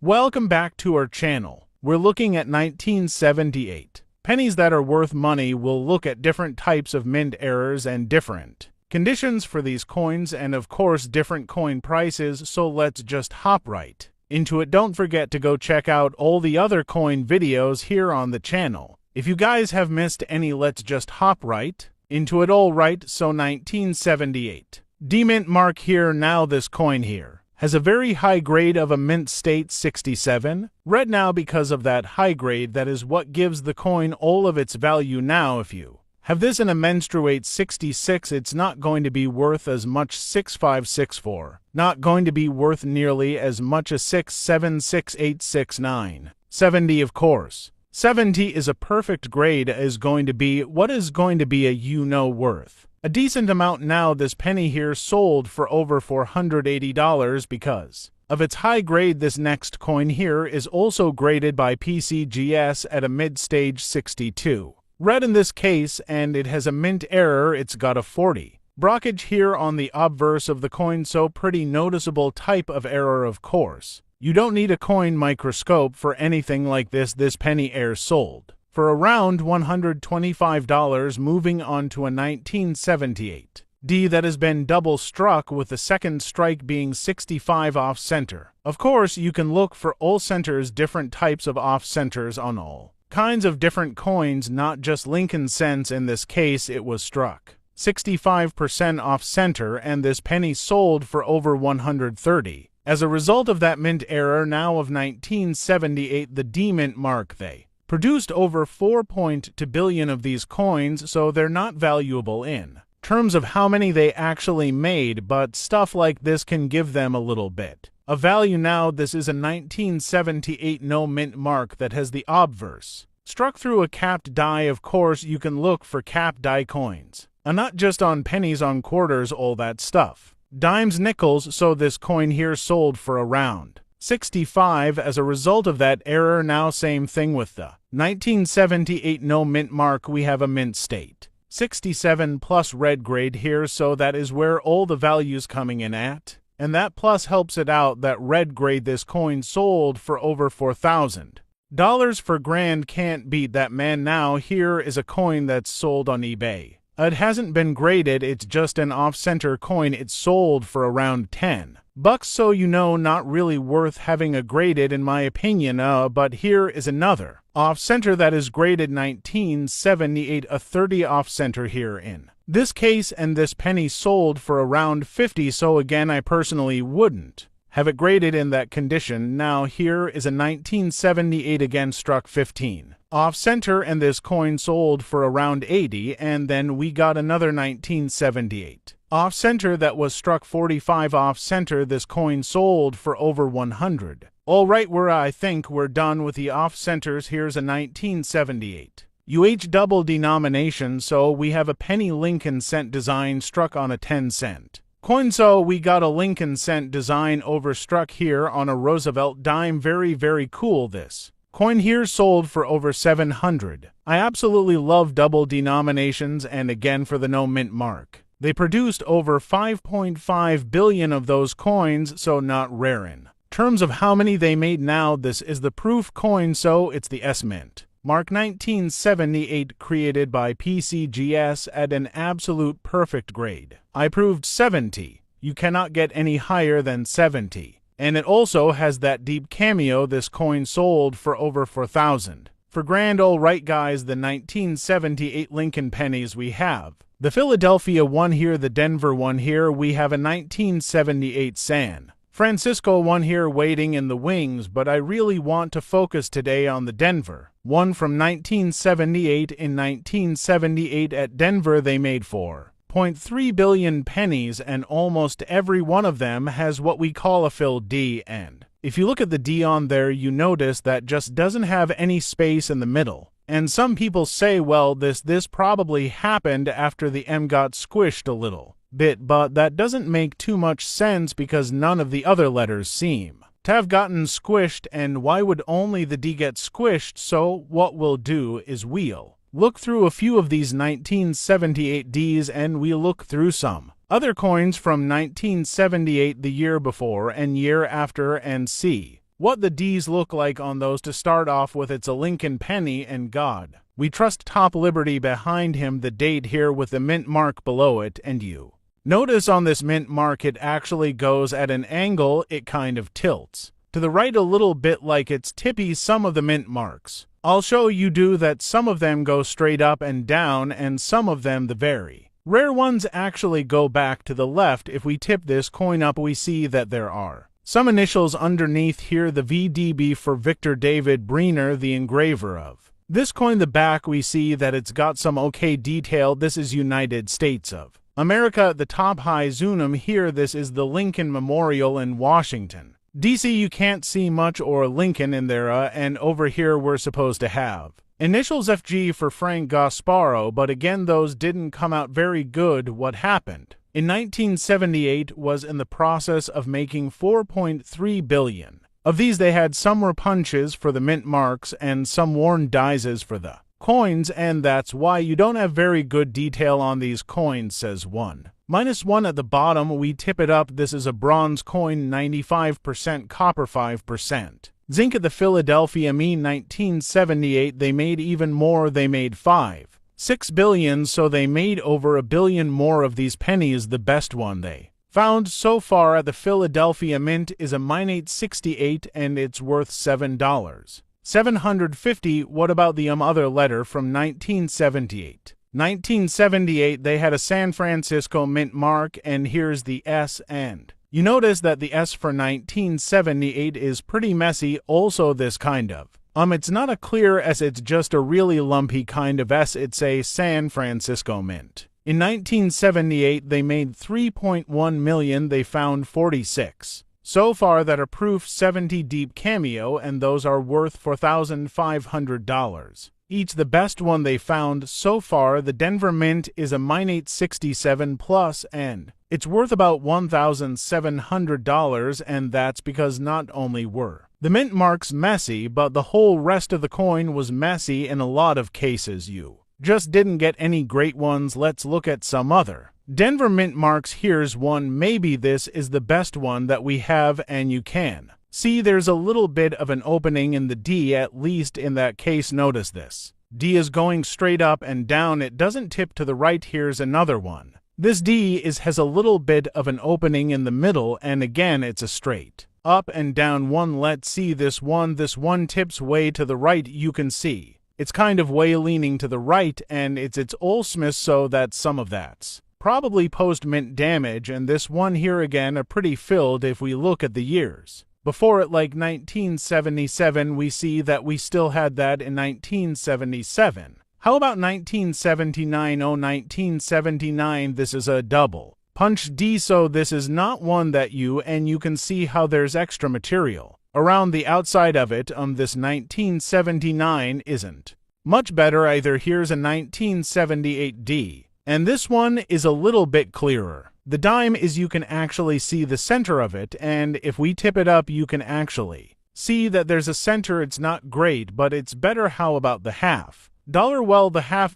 Welcome back to our channel. We're looking at 1978. Pennies that are worth money. We'll look at different types of mint errors and different conditions for these coins and of course different coin prices, so let's just hop right into it. Don't forget to go check out all the other coin videos here on the channel. If you guys have missed any, let's just hop right into it. All right, so 1978. D-mint mark here. Now this coin here has a very high grade of a mint state 67. Red now because of that high grade. That is what gives the coin all of its value. Now if you have this in a menstruate 66, it's not going to be worth as much. 6564, not going to be worth nearly as much as 67, 68, 69. 70 of course. 70 is a perfect grade. Is going to be what is going to be a worth a decent amount. Now this penny here sold for over $480 because of its high grade. This next coin here is also graded by PCGS at a mid-stage 62. Red in this case, and it has a mint error. It's got a 40 blockage here on the obverse of the coin, so pretty noticeable type of error. Of course, you don't need a coin microscope for anything like this. This penny error sold for around $125. Moving on to a 1978 D that has been double struck, with the second strike being 65 off center. Of course, you can look for all centers, different types of off centers on all kinds of different coins, not just Lincoln cents. In this case, it was struck 65% off center, and this penny sold for over $130 as a result of that mint error. Now of 1978, the D-mint mark, they produced over 4.2 billion of these coins, so they're not valuable in terms of how many they actually made, but stuff like this can give them a little bit of value. Now this is a 1978 no mint mark that has the obverse struck through a capped die. Of course, you can look for capped die coins, and not just on pennies, on quarters, all that stuff, dimes, nickels. So this coin here sold for around 65 as a result of that error. Now same thing with the 1978 no mint mark. We have a mint state 67 plus red grade here, so that is where all the values coming in at, and that plus helps it out. That red grade, this coin sold for over $4,000 for grand. Can't beat that, man. Now here is a coin that's sold on eBay. It hasn't been graded, it's just an off-center coin. It sold for around $10, so not really worth having a graded in my opinion. But here is another off-center that is graded 1978, a 30 off-center here in this case, and this penny sold for around $50, so again I personally wouldn't have it graded in that condition. Now here is a 1978, again struck 15 off-center, and this coin sold for around $80, and then we got another 1978 off-center that was struck 45 off-center. This coin sold for over $100. All right, I think we're done with the off-centers. Here's a 1978 UH double denomination, so we have a penny Lincoln cent design struck on a 10-cent coin. So we got a Lincoln cent design overstruck here on a Roosevelt dime. Very, very cool. This coin here sold for over $700. I absolutely love double denominations, and again for the no mint mark, they produced over 5.5 billion of those coins, so not rare in terms of how many they made. Now this is the proof coin, so it's the S-mint mark 1978, created by PCGS at an absolute perfect grade. I proved 70. You cannot get any higher than 70. And it also has that deep cameo. This coin sold for over $4,000 for grand. All right, guys, the 1978 Lincoln pennies. We have the Philadelphia one here, the Denver one here. We have a 1978 San Francisco one here waiting in the wings, but I really want to focus today on the Denver one from 1978. In 1978 at Denver, they made 4.3 billion pennies, and almost every one of them has what we call a Phil D, and if you look at the D on there, you notice that just doesn't have any space in the middle. And some people say, well, this probably happened after the M got squished a little bit, but that doesn't make too much sense because none of the other letters seem to have gotten squished, and why would only the D get squished? So what we'll do is we'll look through a few of these 1978 Ds, and we'll look through some other coins from 1978, the year before and year after, and see what the D's look like on those. To start off with, it's a Lincoln penny, and God, we trust top Liberty behind him, the date here with the mint mark below it, and you notice on this mint mark it actually goes at an angle. It kind of tilts to the right a little bit like it's tippy. Some of the mint marks, I'll show you that some of them go straight up and down, and some of them, the very rare ones, actually go back to the left. If we tip this coin up, we see that there are some initials underneath here, the VDB for Victor David Breener, the engraver of this coin. The back, we see that it's got some okay detail. This is United States of America at the top. High Zunum here, this is the Lincoln Memorial in Washington, D.C. You can't see much or Lincoln in there, and over here we're supposed to have initials FG for Frank Gasparro, but again those didn't come out very good. What happened in 1978 was in the process of making 4.3 billion. Of these, they had some were punches for the mint marks and some worn dies for the coins, and that's why you don't have very good detail on these coins, says one. -1 at the bottom, we tip it up. This is a bronze coin, 95% copper, 5% zinc. At the Philadelphia Mint 1978, they made even more. They made 5.6 billion, so they made over 1 billion more of these pennies. The best one they found so far at the Philadelphia Mint is a Mint 68, and it's worth $7.750. What about the other letter from 1978? 1978, they had a San Francisco mint mark, and here's the S, and you notice that the S for 1978 is pretty messy. Also this kind of it's not a clear S, it's just a really lumpy kind of S. It's a San Francisco mint. In 1978, they made 3.1 million. They found 46 so far that are proof 70 deep cameo, and those are worth $4,500 each. The best one they found so far, the Denver Mint, is a Mint 67 plus, and it's worth about $1,700, and that's because not only were the mint marks messy, but the whole rest of the coin was messy. In a lot of cases, you just didn't get any great ones. Let's look at some other Denver Mint marks. Here's one. Maybe this is the best one that we have, and you can see there's a little bit of an opening in the D, at least in that case. Notice this D is going straight up and down. It doesn't tip to the right. Here's another one. This D has a little bit of an opening in the middle, and again it's a straight up and down one. Let's see this one. This one tips way to the right. You can see it's kind of way leaning to the right, and it's Ole Smith, so that some of that's probably post-mint damage. And this one here again, a pretty filled. If we look at the years before it, like 1977, we see that we still had that in 1977. How about 1979? Oh, 1979, this is a double punch D, so this is not one that you can see how there's extra material around the outside of it. This 1979 isn't much better either. Here's a 1978 D, and this one is a little bit clearer. The dime is, you can actually see the center of it, and if we tip it up, you can actually see that there's a center. It's not great, but it's better. How about the $half dollar? Well, the $half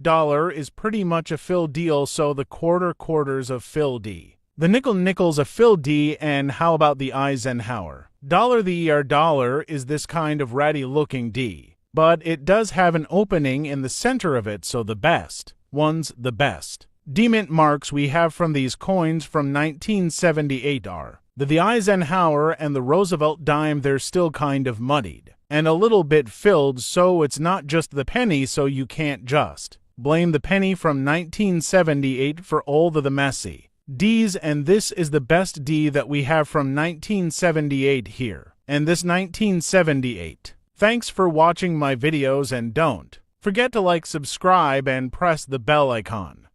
is pretty much a fill deal, so the quarters of fill D. The nickel's a fill D. And how about the Eisenhower dollar? The ER dollar is this kind of ratty looking D, but it does have an opening in the center of it, so the best ones, the best D-mint marks we have from these coins from 1978 are the Eisenhower and the Roosevelt dime. They're still kind of muddied and a little bit filled, so it's not just the penny, so you can't just blame the penny from 1978 for all the messy D's. And this is the best D that we have from 1978 here, and this 1978. Thanks for watching my videos, and don't forget to like, subscribe, and press the bell icon.